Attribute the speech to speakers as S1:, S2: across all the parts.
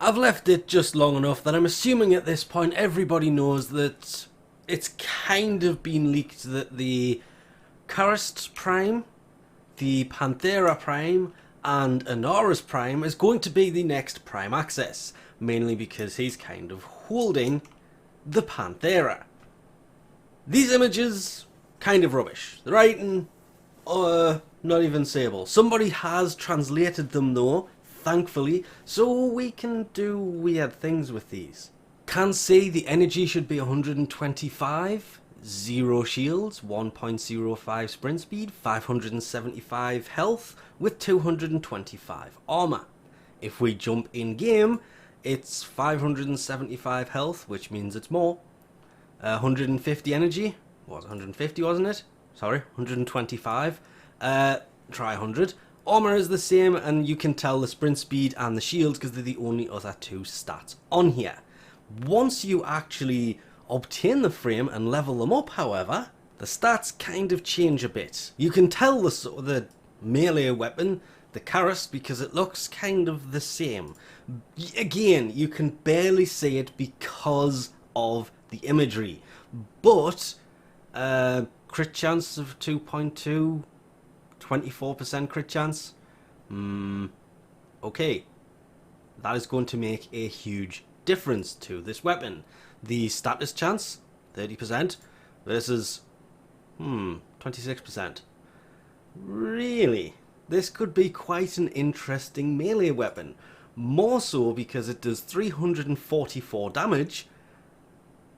S1: I've left it just long enough that I'm assuming at this point everybody knows that it's kind of been leaked that the Karyst Prime, the Panthera Prime, and Inaros Prime is going to be the next Prime Access, mainly because he's kind of holding the Panthera. These images, kind of rubbish. The writing, not even sayable. Somebody has translated them though, thankfully, so we can do weird things with these. Can see the energy should be 125, 0 shields, 1.05 sprint speed, 575 health with 225 armor. If we jump in game, it's 575 health, which means it's more. 150 energy, was 150 wasn't it? Sorry, 125. Try 100. Armor is the same, and you can tell the sprint speed and the shields because they're the only other two stats on here. Once you actually obtain the frame and level them up, however, the stats kind of change a bit. You can tell the melee weapon, the karyst, because it looks kind of the same. Again, you can barely see it because of the imagery, but crit chance of 2.2, 24% crit chance. Okay, that is going to make a huge difference to this weapon. The status chance, 30% versus 26%. Really, this could be quite an interesting melee weapon. More so because it does 344 damage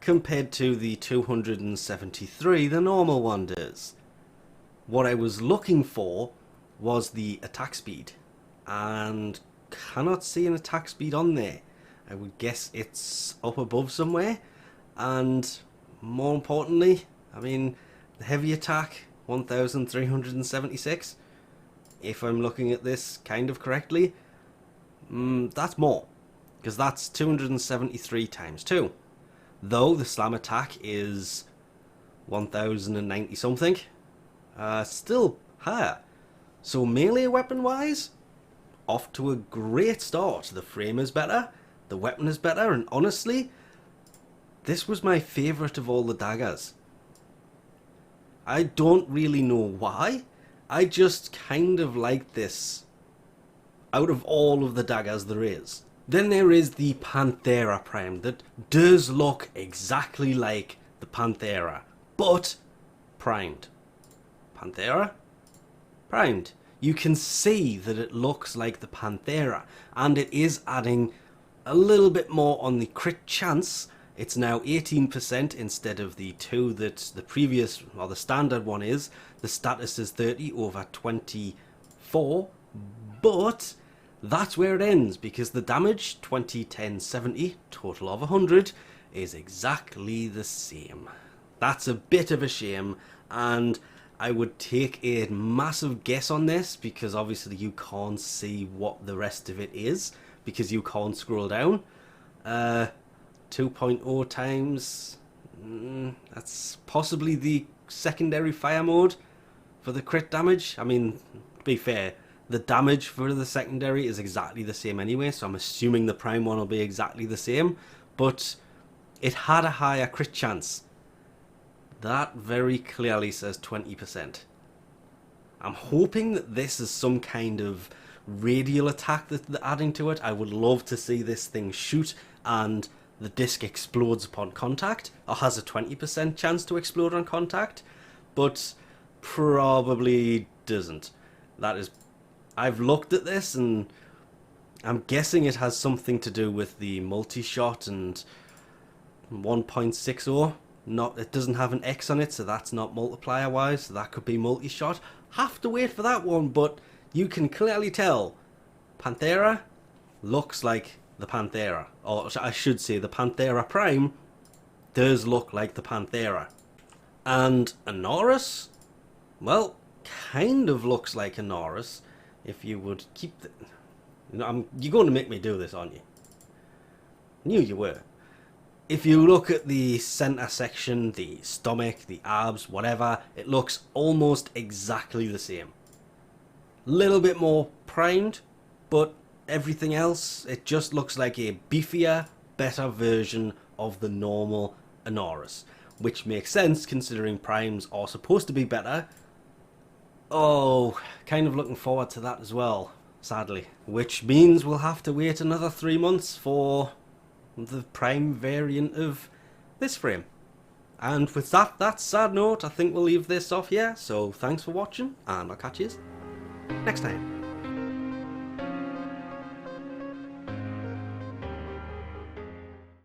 S1: compared to the 273 the normal one does. What I was looking for was the attack speed, and cannot see an attack speed on there. I would guess it's up above somewhere, and more importantly, I mean, the heavy attack, 1376, if I'm looking at this kind of correctly, that's more, because that's 273 times 2. Though the slam attack is 1090 something, still higher. So melee weapon wise, off to a great start. The frame is better, the weapon is better, and honestly, this was my favourite of all the daggers. I don't really know why, I just kind of like this out of all of the daggers there is. Then there is the Panthera Prime that does look exactly like the Panthera, but primed. Panthera? Primed. You can see that it looks like the Panthera, and it is adding a little bit more on the crit chance. It's now 18% instead of the 2 that the previous, or the standard one is. The status is 30 over 24, but that's where it ends, because the damage, 20, 10, 70, total of 100, is exactly the same. That's a bit of a shame, and I would take a massive guess on this, because obviously you can't see what the rest of it is, because you can't scroll down. 2.0 times, that's possibly the secondary fire mode for the crit damage. I mean, to be fair, the damage for the secondary is exactly the same anyway, so I'm assuming the prime one will be exactly the same, but it had a higher crit chance. That very clearly says 20%. I'm hoping that this is some kind of radial attack that they're adding to it. I would love to see this thing shoot and the disc explodes upon contact, or has a 20% chance to explode on contact, but probably doesn't. That is, I've looked at this and I'm guessing it has something to do with the multi-shot and 1.60. Not, it doesn't have an X on it, so that's not multiplier wise, so that could be multi-shot. Have to wait for that one, but you can clearly tell Panthera looks like the Panthera, or I should say the Panthera Prime does look like the Panthera. And Inaros, well, kind of looks like Inaros. If you would keep the, you're going to make me do this, aren't you? Knew you were. If you look at the center section, the stomach, the abs, whatever, it looks almost exactly the same. Little bit more primed, but everything else, it just looks like a beefier, better version of the normal Inaros, which makes sense considering primes are supposed to be better. Oh, kind of looking forward to that as well, sadly. Which means we'll have to wait another 3 months for the prime variant of this frame. And with that sad note, I think we'll leave this off here. So thanks for watching, and I'll catch you next time.